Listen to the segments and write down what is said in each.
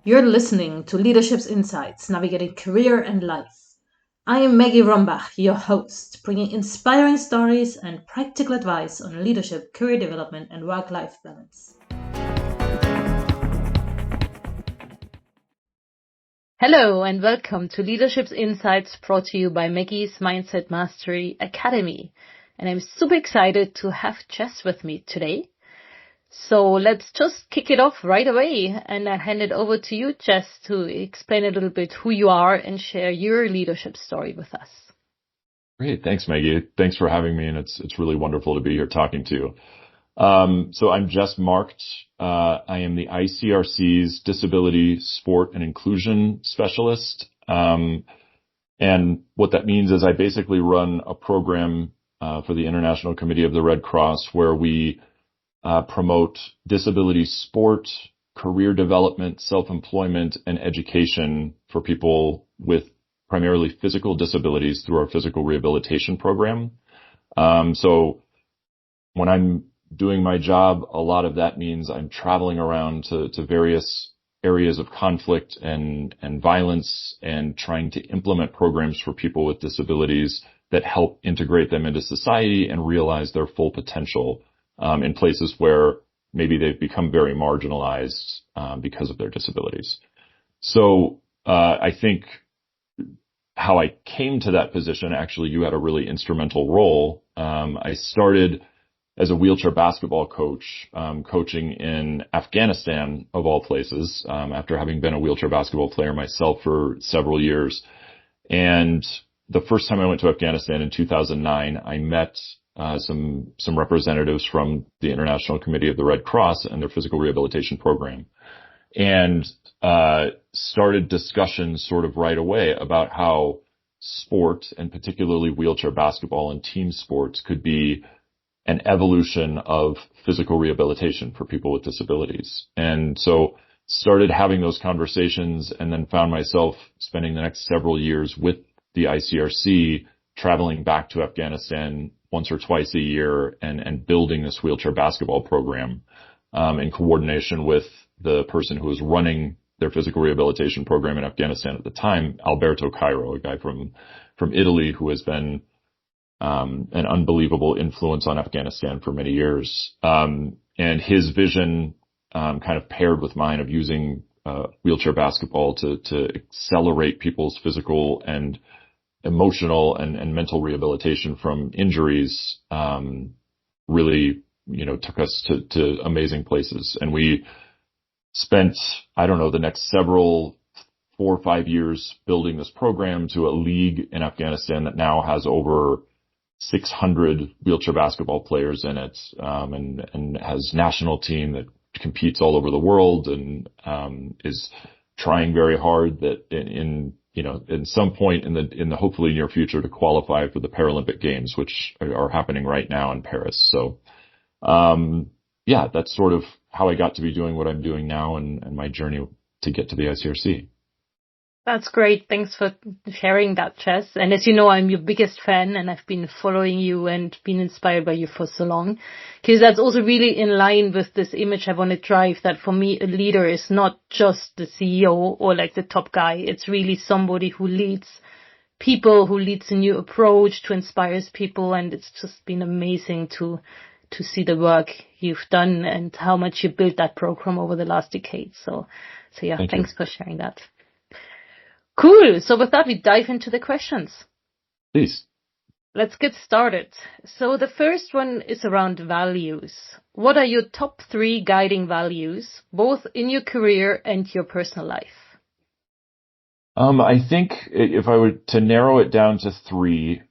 You're listening to Leadership's Insights, Navigating Career and Life. I am Maggie Rombach, your host, bringing inspiring stories and practical advice on leadership, career development, and work-life balance. Hello and welcome to Leadership's Insights, brought to you by Maggie's Mindset Mastery Academy. And I'm super excited to have Jess with me today. So let's just kick it off right away, and I hand it over to you, Jess, to explain a little bit who you are and share your leadership story with us. Great. Thanks, Maggie. Thanks for having me, and it's really wonderful to be here talking to you. So I'm Jess Markt. I am the ICRC's Disability, Sport, and Inclusion Specialist. And what that means is I basically run a program for the International Committee of the Red Cross where we promote disability sport, career development, self-employment, and education for people with primarily physical disabilities through our physical rehabilitation program. So when I'm doing my job, a lot of that means I'm traveling around to various areas of conflict and violence and trying to implement programs for people with disabilities that help integrate them into society and realize their full potential in places where maybe they've become very marginalized because of their disabilities. So I think how I came to that position, actually, you had a really instrumental role. I started as a wheelchair basketball coach, coaching in Afghanistan, of all places, after having been a wheelchair basketball player myself for several years. And the first time I went to Afghanistan in 2009, I met some representatives from the International Committee of the Red Cross and their physical rehabilitation program, and started discussions sort of right away about how sport, and particularly wheelchair basketball and team sports, could be an evolution of physical rehabilitation for people with disabilities. And so started having those conversations, and then found myself spending the next several years with the ICRC, traveling back to Afghanistan once or twice a year and building this wheelchair basketball program in coordination with the person who was running their physical rehabilitation program in Afghanistan at the time, Alberto Cairo, a guy from Italy who has been an unbelievable influence on Afghanistan for many years. And his vision kind of paired with mine of using wheelchair basketball to accelerate people's physical and emotional and mental rehabilitation from injuries really, took us to amazing places. And we spent, the next 4 or 5 years building this program to a league in Afghanistan that now has over 600 wheelchair basketball players in it, and has national team that competes all over the world and is trying very hard that in some point in the hopefully near future to qualify for the Paralympic Games, which are happening right now in Paris. So, that's sort of how I got to be doing what I'm doing now and my journey to get to the ICRC. That's great. Thanks for sharing that, Jess. And as you know, I'm your biggest fan, and I've been following you and been inspired by you for so long, because that's also really in line with this image I want to drive, that for me, a leader is not just the CEO or like the top guy. It's really somebody who leads people, who leads a new approach, to inspires people. And it's just been amazing to see the work you've done and how much you built that program over the last decade. So yeah, thanks for sharing that. Cool. So with that, we dive into the questions. Please. Let's get started. So the first one is around values. What are your top 3 guiding values, both in your career and your personal life? I think if I were to narrow it down to 3,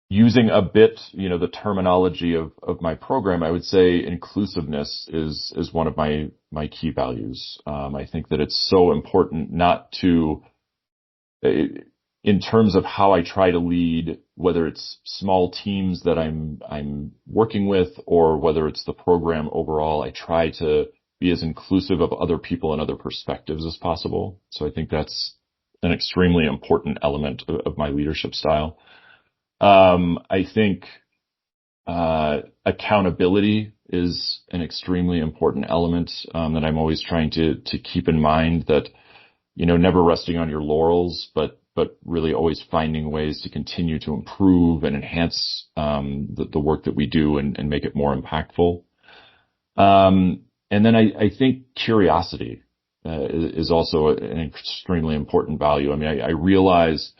using a bit, the terminology of my program, I would say inclusiveness is one of my key values. I think that it's so important not to, in terms of how I try to lead, whether it's small teams that I'm working with or whether it's the program overall, I try to be as inclusive of other people and other perspectives as possible. So I think that's an extremely important element of my leadership style. I think accountability is an extremely important element that I'm always trying to keep in mind, that, never resting on your laurels, but really always finding ways to continue to improve and enhance the work that we do and make it more impactful. And then I think curiosity is also an extremely important value. I mean, I realized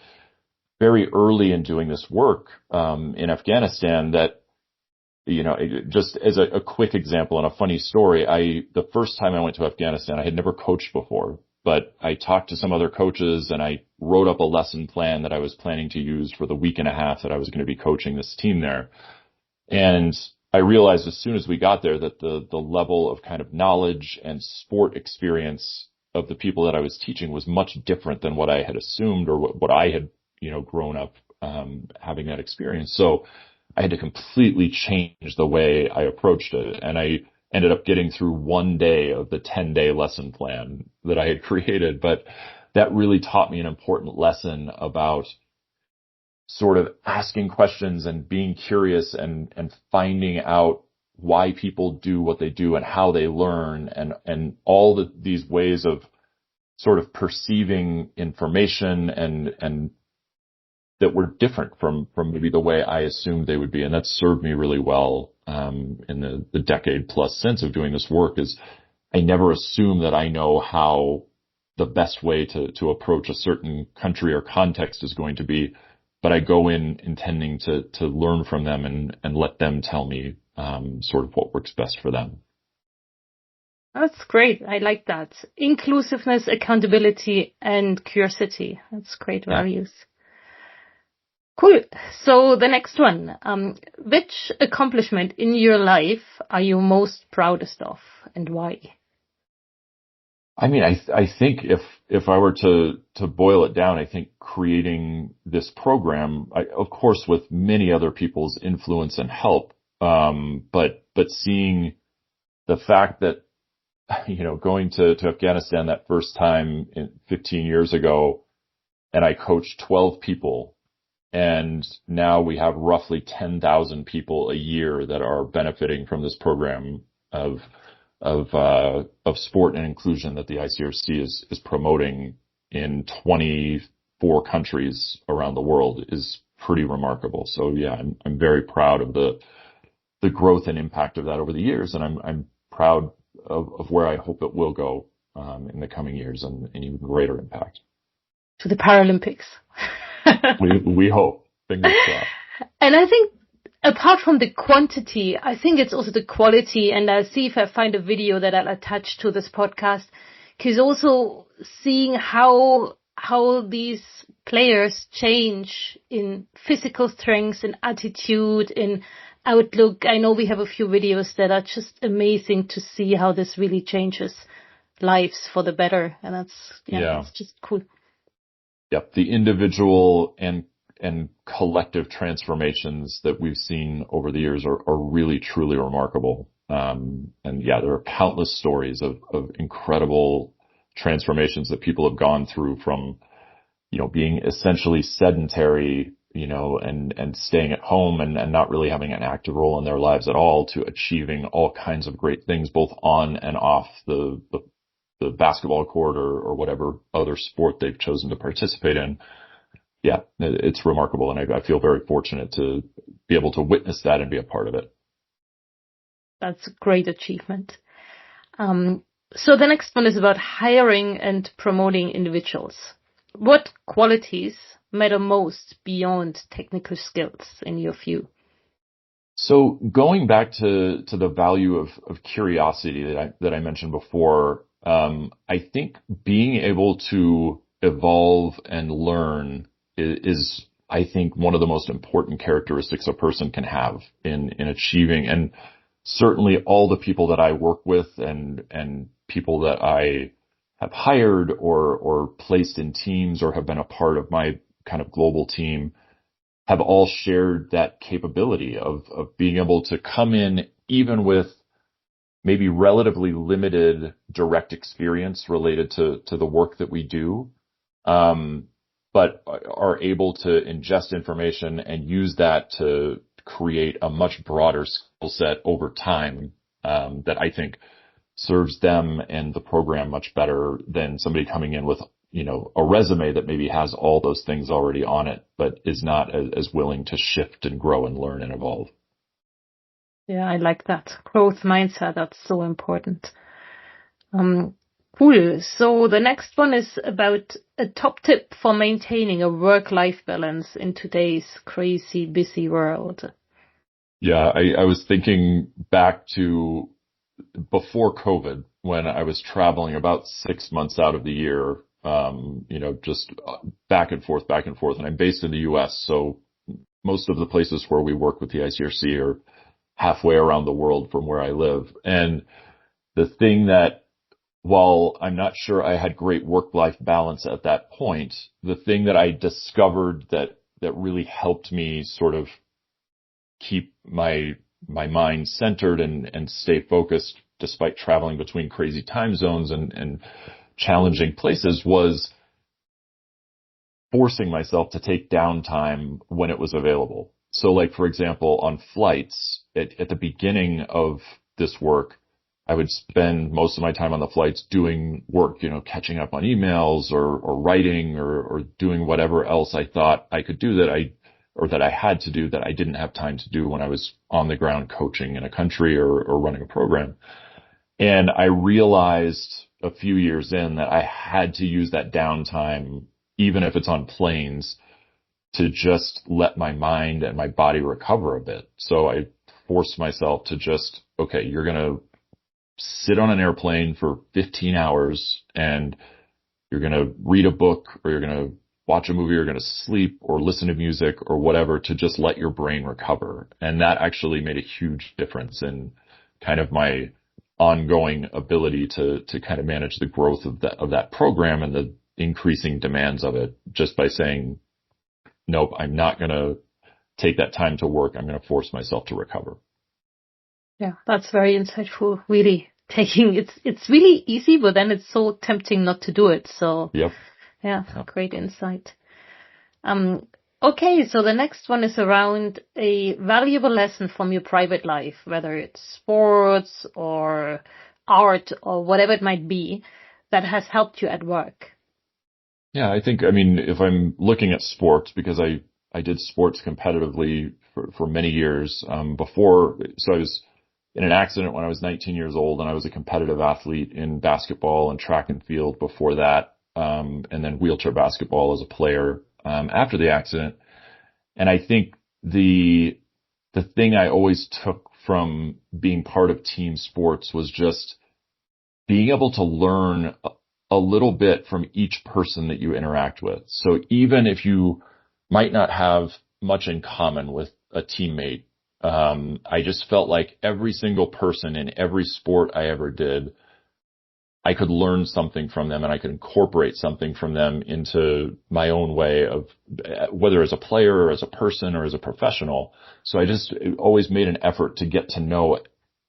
very early in doing this work in Afghanistan that, just as a quick example and a funny story, the first time I went to Afghanistan, I had never coached before, but I talked to some other coaches and I wrote up a lesson plan that I was planning to use for the week and a half that I was going to be coaching this team there. And I realized as soon as we got there that the level of kind of knowledge and sport experience of the people that I was teaching was much different than what I had assumed or what I had, grown up having that experience. So I had to completely change the way I approached it. And I ended up getting through one day of the 10-day lesson plan that I had created. But that really taught me an important lesson about sort of asking questions and being curious and finding out why people do what they do and how they learn and all these ways of sort of perceiving information and that were different from maybe the way I assumed they would be. And that served me really well in the decade plus since of doing this work. Is I never assume that I know how the best way to approach a certain country or context is going to be, but I go in intending to learn from them and let them tell me sort of what works best for them. That's great. I like that. Inclusiveness, accountability, and curiosity. That's great values. Cool. So the next one, which accomplishment in your life are you most proudest of and why? I mean, I think if I were to boil it down, I think creating this program, of course, with many other people's influence and help, but seeing the fact that, going to Afghanistan that first time 15 years ago, and I coached 12 people. And now we have roughly 10,000 people a year that are benefiting from this program of sport and inclusion that the ICRC is promoting in 24 countries around the world is pretty remarkable. So yeah, I'm very proud of the growth and impact of that over the years, and I'm proud of where I hope it will go in the coming years and an even greater impact. To the Paralympics. we hope. Fingers crossed. And I think apart from the quantity, I think it's also the quality. And I'll see if I find a video that I'll attach to this podcast, because also seeing how these players change in physical strength, in attitude, in outlook. I know we have a few videos that are just amazing to see how this really changes lives for the better. And that's just cool. Yep. The individual and collective transformations that we've seen over the years are really, truly remarkable. And yeah, there are countless stories of incredible transformations that people have gone through from, being essentially sedentary, and staying at home and not really having an active role in their lives at all, to achieving all kinds of great things, both on and off the basketball court or whatever other sport they've chosen to participate in. Yeah, it's remarkable. And I feel very fortunate to be able to witness that and be a part of it. That's a great achievement. So the next one is about hiring and promoting individuals. What qualities matter most beyond technical skills in your view? So going back to the value of curiosity that I mentioned before, I think being able to evolve and learn is I think one of the most important characteristics a person can have in achieving. And certainly all the people that I work with and people that I have hired or placed in teams or have been a part of my kind of global team have all shared that capability of being able to come in even with maybe relatively limited direct experience related to the work that we do, but are able to ingest information and use that to create a much broader skill set over time, that I think serves them and the program much better than somebody coming in with, a resume that maybe has all those things already on it, but is not as willing to shift and grow and learn and evolve. Yeah, I like that growth mindset. That's so important. Cool. So the next one is about a top tip for maintaining a work-life balance in today's crazy, busy world. Yeah, I was thinking back to before COVID when I was traveling about 6 months out of the year, just back and forth. And I'm based in the US. So most of the places where we work with the ICRC are halfway around the world from where I live. And the thing that, while I'm not sure I had great work-life balance at that point, the thing that I discovered that really helped me sort of keep my mind centered and stay focused despite traveling between crazy time zones and challenging places was forcing myself to take downtime when it was available. So like, for example, on flights, at the beginning of this work, I would spend most of my time on the flights doing work, catching up on emails or writing or doing whatever else I thought I could do that I had to do that I didn't have time to do when I was on the ground coaching in a country or running a program. And I realized a few years in that I had to use that downtime, even if it's on planes, to just let my mind and my body recover a bit. So I forced myself to just, okay, you're going to sit on an airplane for 15 hours and you're going to read a book or you're going to watch a movie, or you're going to sleep or listen to music or whatever to just let your brain recover. And that actually made a huge difference in kind of my ongoing ability to kind of manage the growth of that program and the increasing demands of it, just by saying, nope, I'm not going to take that time to work. I'm going to force myself to recover. Yeah, that's very insightful. Really it's really easy, but then it's so tempting not to do it. So yep. Yeah, great insight. Okay, so the next one is around a valuable lesson from your private life, whether it's sports or art or whatever it might be, that has helped you at work. Yeah, if I'm looking at sports, because I did sports competitively for many years, before, so I was in an accident when I was 19 years old, and I was a competitive athlete in basketball and track and field before that, and then wheelchair basketball as a player, after the accident. And I think the thing I always took from being part of team sports was just being able to learn a little bit from each person that you interact with. So even if you might not have much in common with a teammate, I just felt like every single person in every sport I ever did, I could learn something from them and I could incorporate something from them into my own way of, whether as a player or as a person or as a professional. So I just always made an effort to get to know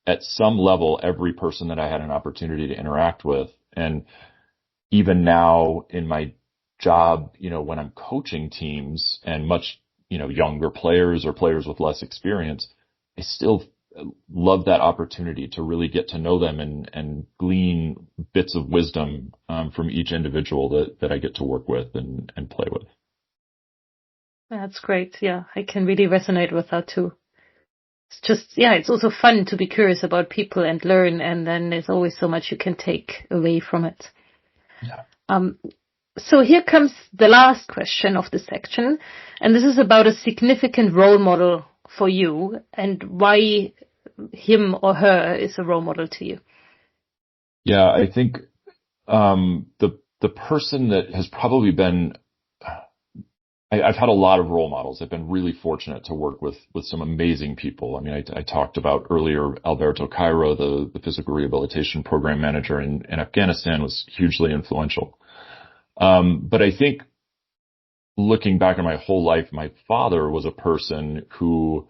at some level every person that I had an opportunity to interact with. And even now in my job, when I'm coaching teams and much, younger players or players with less experience, I still love that opportunity to really get to know them and glean bits of wisdom from each individual that I get to work with and play with. That's great. Yeah, I can really resonate with that too. It's just, it's also fun to be curious about people and learn, and then there's always so much you can take away from it. Yeah. So here comes the last question of the section, and this is about a significant role model for you and why him or her is a role model to you. Yeah, I think the person that has probably been, I've had a lot of role models. I've been really fortunate to work with some amazing people. I mean, I talked about earlier Alberto Cairo, the physical rehabilitation program manager in Afghanistan, was hugely influential. But I think looking back on my whole life, my father was a person who,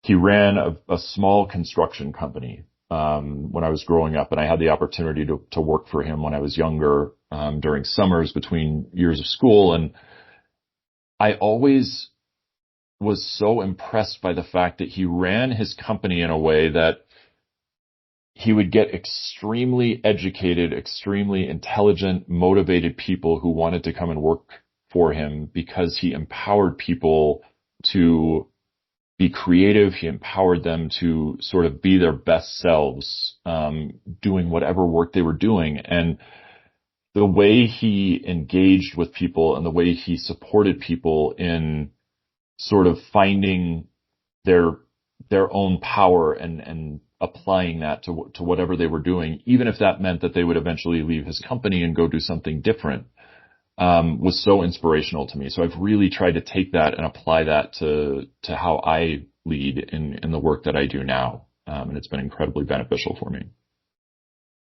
he ran a small construction company when I was growing up, and I had the opportunity to work for him when I was younger, during summers between years of school. And I always was so impressed by the fact that he ran his company in a way that he would get extremely educated, extremely intelligent, motivated people who wanted to come and work for him because he empowered people to be creative. He empowered them to sort of be their best selves, doing whatever work they were doing. And the way he engaged with people and the way he supported people in sort of finding their own power and applying that to whatever they were doing, even if that meant that they would eventually leave his company and go do something different, was so inspirational to me. So I've really tried to take that and apply that to how I lead in the work that I do now. And it's been incredibly beneficial for me.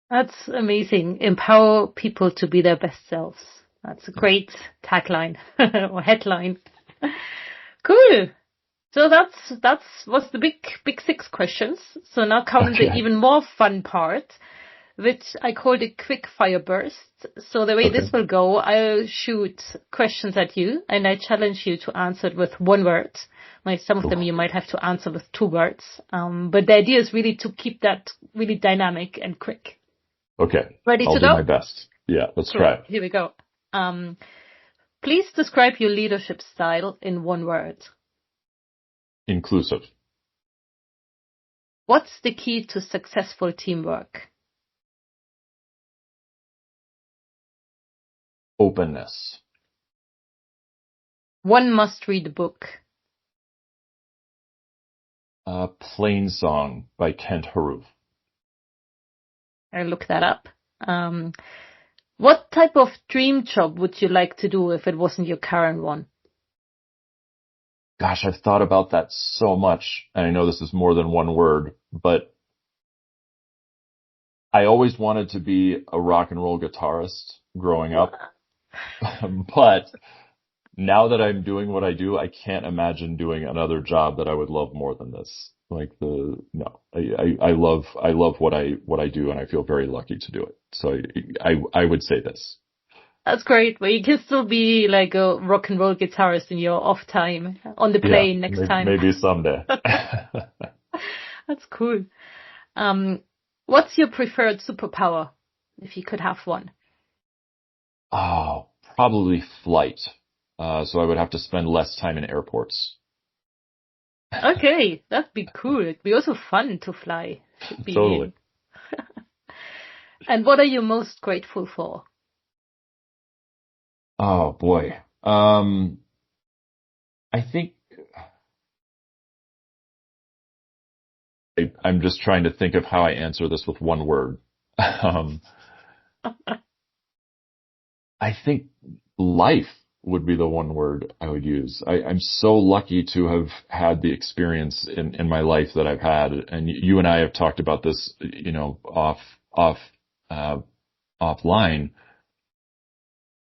That's amazing. Empower people to be their best selves. That's a great tagline or headline. Cool. So that's what's the big 6 questions. So now comes the even more fun part, which I call the quick fire burst. So the way this will go, I'll shoot questions at you and I challenge you to answer it with one word. Like some of them you might have to answer with 2 words. But the idea is really to keep that really dynamic and quick. Okay. Ready to go? I'll do my best. Yeah, let's try it. Here we go. Please describe your leadership style in 1 word. Inclusive. What's the key to successful teamwork? Openness. One must-read book. Plain Song by Kent Haruf. I'll look that up. What type of dream job would you like to do if it wasn't your current one? Gosh, I've thought about that so much, and I know this is more than 1 word, but I always wanted to be a rock and roll guitarist growing up. But now that I'm doing what I do, I can't imagine doing another job that I would love more than this. I love what I do, and I feel very lucky to do it. So I would say this. That's great. Well, you can still be like a rock and roll guitarist in your off time on the plane next time. Maybe someday. That's cool. What's your preferred superpower, if you could have one? Oh, probably flight. So I would have to spend less time in airports. Okay, that'd be cool. It'd be also fun to fly. Totally. And what are you most grateful for? Oh boy. I think I'm just trying to think of how I answer this with 1 word. I think life would be the 1 word I would use. I'm so lucky to have had the experience in my life that I've had. And you and I have talked about this, offline.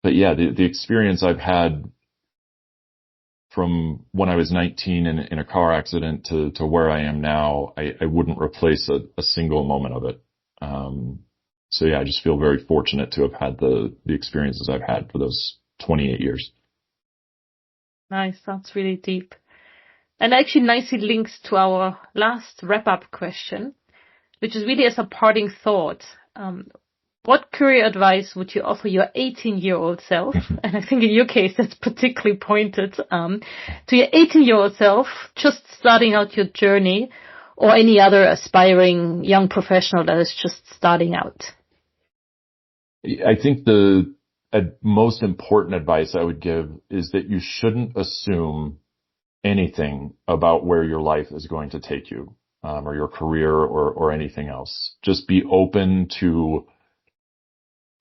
But yeah, the experience I've had from when I was 19 in a car accident to where I am now, I wouldn't replace a single moment of it. So yeah, I just feel very fortunate to have had the experiences I've had for those 28 years. Nice. That's really deep. And actually nicely links to our last wrap-up question, which is really as a parting thought. What career advice would you offer your 18-year-old self? And I think in your case, that's particularly pointed to your 18-year-old self, just starting out your journey, or any other aspiring young professional that is just starting out. I think the most important advice I would give is that you shouldn't assume anything about where your life is going to take you, or your career or anything else. Just be open to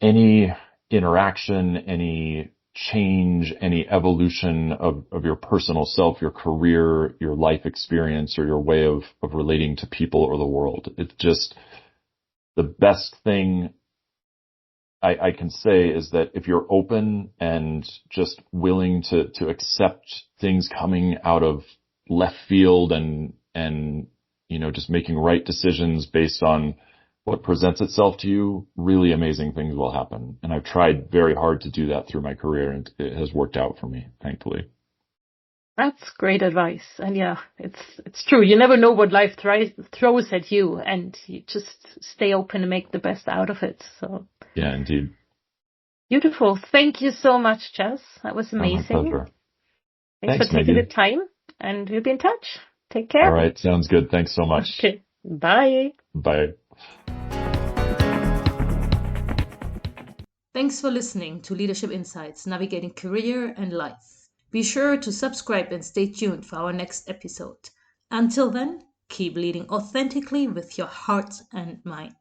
any interaction, any change, any evolution of your personal self, your career, your life experience, or your way of relating to people or the world. It's just the best thing I can say is that if you're open and just willing to accept things coming out of left field and just making right decisions based on what presents itself to you, really amazing things will happen. And I've tried very hard to do that through my career, and it has worked out for me, thankfully. That's great advice. And yeah, it's true. You never know what life throws at you, and you just stay open and make the best out of it. So Yeah, indeed. beautiful. Thank you so much, Jess. That was Oh, my amazing. pleasure. Thanks for Thanks, taking the Maggie. time, and we'll be in touch. Take All care. right. Sounds good. Thanks so much. Okay. Bye. Bye. Thanks for listening to Leadership Insights, Navigating Career and Life. Be sure to subscribe and stay tuned for our next episode. Until then, keep leading authentically with your heart and mind.